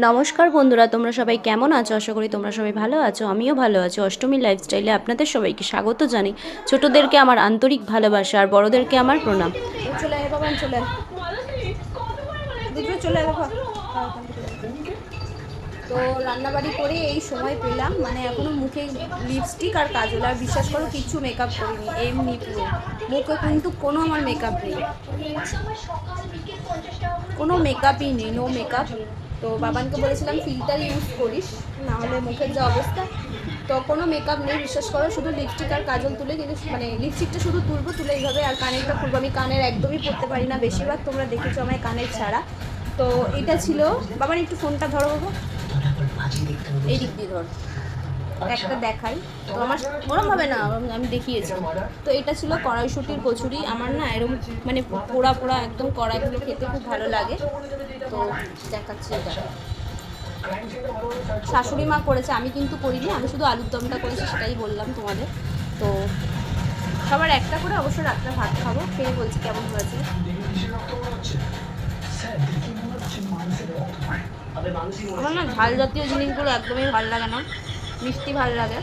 নমস্কার বন্ধুরা, তোমরা সবাই কেমন আছো? আশা করি তোমরা সবাই ভালো আছো। আমিও ভালো আছি। অষ্টমী লাইফস্টাইলে আপনাদের সবাইকে স্বাগত জানাই। ছোটদেরকে আমার আন্তরিক ভালোবাসা আর বড়দেরকে আমার প্রণাম। চলে আয় বাবা, চলে আয়, চলে আয় বাবা। তো রান্নাবাড়ি করে এই সময় পেলাম, মানে এখনো মুখে লিপস্টিক আর কাজল, আর বিশ্বাস করো কিচ্ছু মেকআপ করিনি, এমনি পুরো মুখে কিন্তু কোনো আমার মেকআপ নেই, কোনো মেকআপই নেই, নো মেকআপ। তো বাবানকে বলেছিলাম ফিল্টার ইউজ করিস, না হলে মুখের যা অবস্থা। তো কোনো মেকআপ নেই, বিশ্বাস করো, শুধু লিপস্টিক আর কাজল তুলে, কিন্তু মানে লিপস্টিকটা শুধু তুলবো, তুলে এইভাবে, আর কানেরটা খুলবো। আমি কানের একদমই পরতে পারি না, বেশিরভাগ তোমরা দেখেছো আমায় কানের ছাড়া। তো এটা ছিল। বাবার একটু ফোনটা ধরো বাবা, এই দিক দিয়ে ধর, একটা দেখাই। তো আমার ওরম হবে না, আমি দেখিয়েছি। তো এটা ছিল কড়াইশুঁটির কচুরি। আমার না এরকম মানে পোড়া পোড়া একদম কড়াইগুলো খেতে খুব ভালো লাগে। তো দেখাচ্ছি, এটা শাশুড়ি মা করেছে, আমি কিন্তু করিনি, আমি শুধু আলুর দমটা করেছি, সেটাই বললাম তোমাদের। তো সবার একটা করে অবশ্য রাত্রে ভাত খাবো, খেয়ে বলছি কেমন হয়েছে। আমার না ঝাল জাতীয় জিনিসগুলো একদমই ভালো লাগে না, মিষ্টি ভালো লাগে।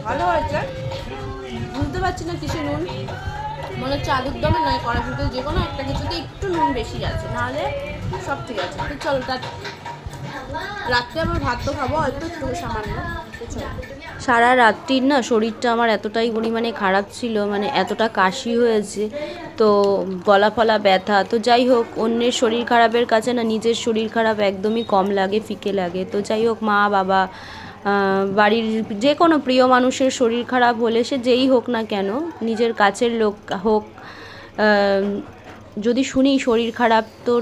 ভালো হয়েছে, বুঝতে পারছি না কিসে নুন, মনে হচ্ছে আলুর দমে নয় কড়াইশুঁটি, যে কোনো একটা কিছুতে একটু নুন বেশি আছে, নাহলে সব ঠিক আছে। তো চলো, তার রাত্রে আবার ভাত তো খাবো অল্প একটু সামান্য। তো চলো। সারা রাত্রির না শরীরটা আমার এতটাই পরিমাণে খারাপ ছিল, মানে এতটা কাশি হয়েছে, তো গলা ফলা ব্যথা। তো যাই হোক, অন্যের শরীর খারাপের কাছে না নিজের শরীর খারাপ একদমই কম লাগে, ফিকে লাগে। তো যাই হোক, মা বাবা বাড়ির যে কোনো প্রিয় মানুষের শরীর খারাপ হলে, সে যেই হোক না কেন, নিজের কাছের লোক হোক, যদি শুনি শরীর খারাপ, তো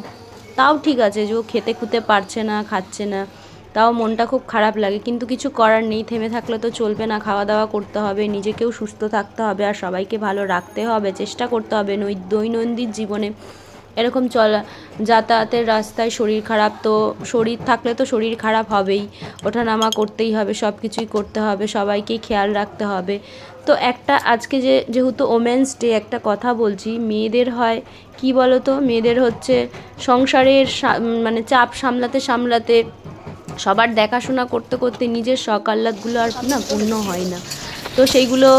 তাও ঠিক আছে, যে ও খেতে খুতে পারছে না, খাচ্ছে না, তাও মনটা খুব খারাপ লাগে। কিন্তু কিছু করার নেই, থেমে থাকলে তো চলবে না, খাওয়া দাওয়া করতে হবে, নিজেকেও সুস্থ থাকতে হবে, আর সবাইকে ভালো রাখতে হবে, চেষ্টা করতে হবে দৈনন্দিন জীবনে এরকম চলা, যাতায়াতের রাস্তায় শরীর খারাপ, তো শরীর থাকলে তো শরীর খারাপ হবেই, ওঠানামা করতেই হবে, সব কিছুই করতে হবে, সবাইকেই খেয়াল রাখতে হবে। তো একটা আজকে যেহেতু ওমেন্স ডে, একটা কথা বলছি, মেয়েদের হয় কি বলো তো, মেয়েদের হচ্ছে সংসারের মানে চাপ সামলাতে সামলাতে, সবার দেখাশোনা করতে করতে নিজের শখ আহ্লাদগুলো আর না পূর্ণ হয় না। তো সেইগুলো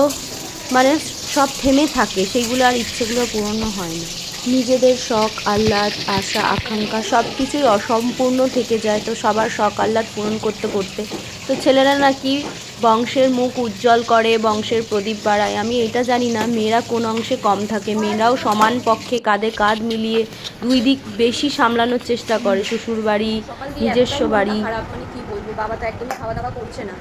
মানে সব থেমে থাকে, সেইগুলো আর ইচ্ছেগুলো পূরণ হয় না। নিজেদের শখ আহ্লাদ, আশা আকাঙ্ক্ষা সব কিছুই অসম্পূর্ণ থেকে যায়। তো সবার শখ আহ্লাদ পূরণ করতে করতে, তো ছেলেরা নাকি বংশের মুখ উজ্জ্বল করে, বংশের প্রদীপ বাড়ায়। আমি এটা জানি না মেয়েরা কোন অংশে কম থাকে। মেয়েরাও সমান পক্ষে কাঁধে কাঁধ মিলিয়ে দুই দিক বেশি সামলানোর চেষ্টা করে, শ্বশুর বাড়ি, নিজস্ব বাড়ি। খারাপ, মানে কি বলবো, বাবা তো একদমই খাওয়া দাওয়া করছে না।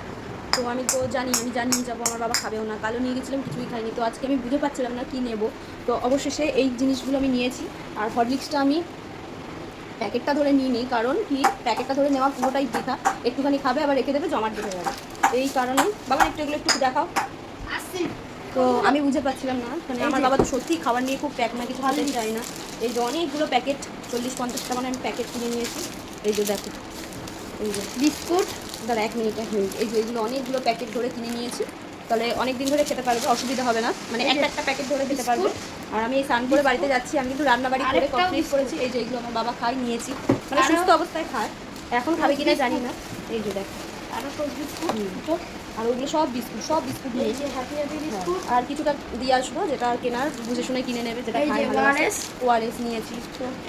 তো আমি তো জানি, যাবো, আমার বাবা খাবেও না। কালো নিয়ে গেছিলাম, কিছুই খাইনি। তো আজকে আমি বুঝে পাচ্ছিলাম না কি নেব। তো অবশেষে এই জিনিসগুলো আমি নিয়েছি। আর হরলিক্সটা আমি প্যাকেটটা ধরে নিই নি, কারণ কি প্যাকেটটা ধরে নেওয়া পুরোটাই বৃথা, একটুখানি খাবে আবার রেখে দেবে, জমাট বেঁধে যাবে। এই কারণে বাবা এগুলো একটু দেখাও। তো আমি বুঝে পাচ্ছিলাম না, মানে আমার বাবা তো সত্যিই খাবার নিয়ে খুব প্যাক, না কিছু ভালো চাই না। এই যে অনেকগুলো প্যাকেট, 40-50 টাকা মানে আমি প্যাকেট কিনে নিয়েছি। এই যে দেখো, এই যে বিস্কুট, দাঁড়া এক মিনিট, এই যে এগুলো অনেকগুলো প্যাকেট ধরে কিনে নিয়েছি। তাহলে অনেক দিন ধরে খেতে পারবে, অসুবিধা হবে না, মানে একটা একটা প্যাকেট ধরে খেতে পারবে। আর আমি এই স্নান করে বাড়িতে যাচ্ছি, আমি কিন্তু রান্নাবাড়ি করে কমপ্লিট করেছি। এই যে এগুলো আমার বাবা খায়, নিয়েছি, মানে সুস্থ অবস্থায় খায়, এখন খাবে কিনা জানি না। এই যে দেখো, আর ওইগুলো সব বিস্কুট নিয়েছি। আর কিছুটা দিয়ে আসবো, যেটা কেনার বুঝে শুনে কিনে নেবে, যেটা খায় ওআরএস নিয়েছি।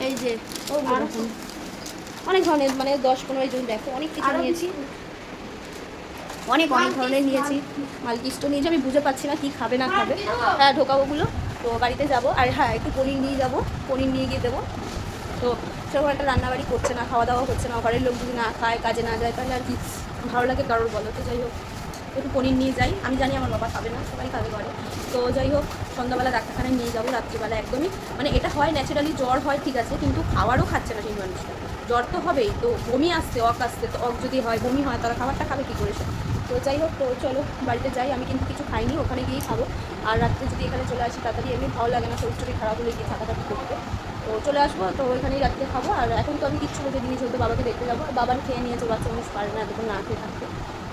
এই যে অনেক ধরনের, মানে 10-15 জন, দেখো অনেক কিছু নিয়েছি, অনেক ধরনের নিয়েছি। মালকিস্টো নিয়েছি, আমি বুঝে পাচ্ছি না কি খাবে না খাবে। হ্যাঁ, ঢোকাবোগুলো। তো বাড়িতে যাব, আর হ্যাঁ একটু পনির নিয়ে যাবো, পনির নিয়ে গিয়ে দেবো। তো সেরকম একটা রান্নাবাড়ি করছে না, খাওয়া দাওয়া হচ্ছে না, ঘরের লোক যদি না খায়, কাজে না যায়, তাহলে আর কি ভালো লাগে কারোর বলো। তো যাই হোক, একটু পনির নিয়ে যাই, আমি জানি আমার বাবা খাবে না, সবাই খাবে ঘরে। তো যাই হোক, সন্ধ্যাবেলা ডাক্তারখানায় নিয়ে যাবো, রাত্রিবেলা একদমই, মানে এটা হয় ন্যাচারালি, জ্বর হয় ঠিক আছে, কিন্তু খাওয়ারও খাচ্ছে না সেই মানুষটা। জ্বর তো হবেই, তো বমি আসছে, অক আসছে, তো অক যদি হয়, বমি হয়, তারা খাবারটা খাবে কী করে সে। তো যাই হোক, তো চলো বাড়িতে যাই, আমি কিন্তু কিছু খাইনি, ওখানে গিয়েই খাবো। আর রাত্রে যদি এখানে চলে আসি তাড়াতাড়ি, এমনি ভালো লাগে না শরীর খারাপ হলে গিয়ে থাকাথাকি করতে। তো চলে আসবো, তো ওইখানেই রাত্রে খাবো। আর এখন তো আমি কিচ্ছু বলতে জিনিস হয়তো বাবাকে দেখতে যাবো, বাবার খেয়ে নিয়েছে, বাচ্চা মানুষ পারে না এতক্ষণ না খেয়ে থাকতে।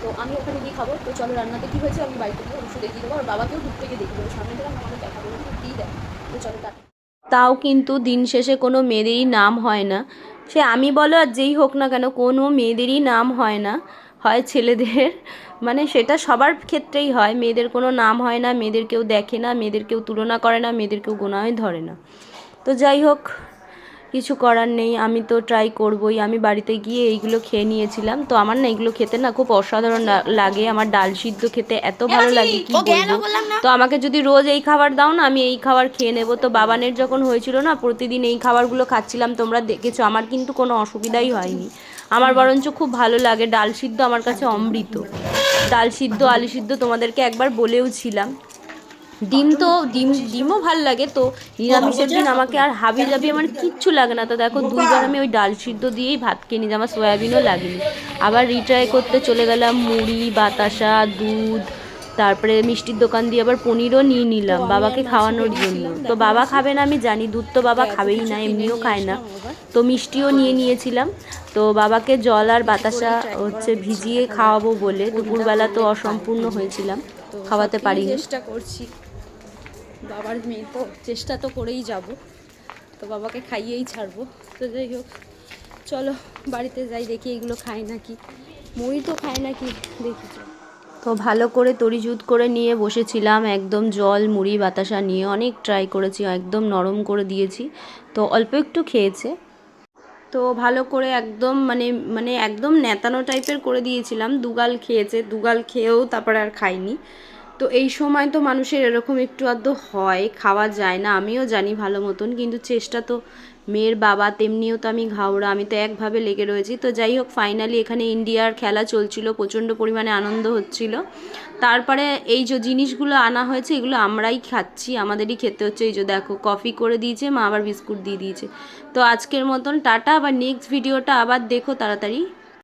তো আমি ওখানে গিয়ে খাবো। তো চলো, রান্নাতে কী হয়েছে আমি বাড়িতে গিয়ে অবশ্যই দেখিয়ে দেবো, আর বাবাকেও দূর থেকে দেখিয়ে দেবো, সামনে থেকে আমি আমাকে দেখাবো না, কী দেখ। তো চলো টাটা। তাও কিন্তু দিন শেষে কোনো মেয়েদেরই নাম হয় না, সে আমি বলো আর যেই হোক না কেন, কোনো মেয়েদেরই নাম হয় না, হয় ছেলেদের। মানে সেটা সবার ক্ষেত্রেই হয়, মেয়েদের কোনো নাম হয় না, মেয়েদের কেউ দেখে না, মেয়েদের কেউ তুলনা করে না, মেয়েদের কেউ গোনায় ধরে না। তো যাই হোক, কিছু করার নেই, আমি তো ট্রাই করবই। আমি বাড়িতে গিয়ে এইগুলো খেয়ে নিয়েছিলাম, তো আমার না এগুলো খেতে না খুব অসাধারণ লাগে, আমার ডাল সিদ্ধ খেতে এত ভালো লাগে কি বলবো। তো আমাকে যদি রোজ এই খাবার দাও না, আমি এই খাবার খেয়ে নেবো। তো বাবানের যখন হয়েছিল না, প্রতিদিন এই খাবারগুলো খাচ্ছিলাম, তোমরা দেখেছো, আমার কিন্তু কোনো অসুবিধাই হয়নি, আমার বরঞ্চ খুব ভালো লাগে। ডাল সিদ্ধ আমার কাছে অমৃত। ডাল সিদ্ধ, আলু সিদ্ধ তোমাদেরকে একবার বলেও ছিলাম। ডিমও ভাল লাগে। তো নিরামিষের দিন আমাকে আর হাবি জাবি আমার কিচ্ছু লাগে না। তো দেখো 2 বার আমি ওই ডাল সিদ্ধ দিয়েই ভাত খেয়ে নিই, আমার সয়াবিনও লাগেনি। আবার রিট্রাই করতে চলে গেলাম, মুড়ি, বাতাসা, দুধ, তারপরে মিষ্টির দোকান দিয়ে আবার পনিরও নিয়ে নিলাম বাবাকে খাওয়ানোর জন্য। তো বাবা খাবে না আমি জানি, দুধ তো বাবা খাবেই না, এমনিও খায় না। তো মিষ্টিও নিয়ে নিয়েছিলাম। তো বাবাকে জল আর বাতাসা হচ্ছে ভিজিয়ে খাওয়াবো বলে, দুপুরবেলা তো অসম্পূর্ণ হয়েছিলাম, তো খাওয়াতে পারিনি। চেষ্টা করছি, বাবার মেয়ে তো চেষ্টা তো করেই যাব, তো বাবাকে খাইয়েই ছাড়বো। তো যাই হোক, চলো বাড়িতে যাই, দেখি এগুলো খায় নাকি, মুড়ি তো খায় নাকি দেখি। তো ভালো করে তরিজুত করে নিয়ে বসেছিলাম, একদম জল, মুড়ি, বাতাসা নিয়ে অনেক ট্রাই করেছি, একদম নরম করে দিয়েছি। তো অল্প একটু খেয়েছে। তো ভালো করে একদম মানে মানে একদম নেতানো টাইপের করে দিয়েছিলাম, 2 গাল খেয়েছে, 2 গাল খেয়েও তারপরে আর খাইনি। তো এই সময় তো মানুষের এরকম একটু আধটু হয়, খাওয়া যায় না, আমিও জানি ভালো মতন, কিন্তু চেষ্টা তো, মেয়ের বাবা তেমনিও তো আমি ঘাওড়া, আমি তো একভাবে লেগে রয়েছি। তো যাই হোক, ফাইনালি এখানে ইন্ডিয়ার খেলা চলছিল, প্রচণ্ড পরিমাণে আনন্দ হচ্ছিল। তারপরে এই যে জিনিসগুলো আনা হয়েছে, এগুলো আমরাই খাচ্ছি, আমাদেরই খেতে হচ্ছে। এই যে দেখো, কফি করে দিয়েছে মা, আবার বিস্কুট দিয়ে দিয়েছে। তো আজকের মতন টাটা, আবার নেক্সট ভিডিওটা আবার দেখো তাড়াতাড়ি।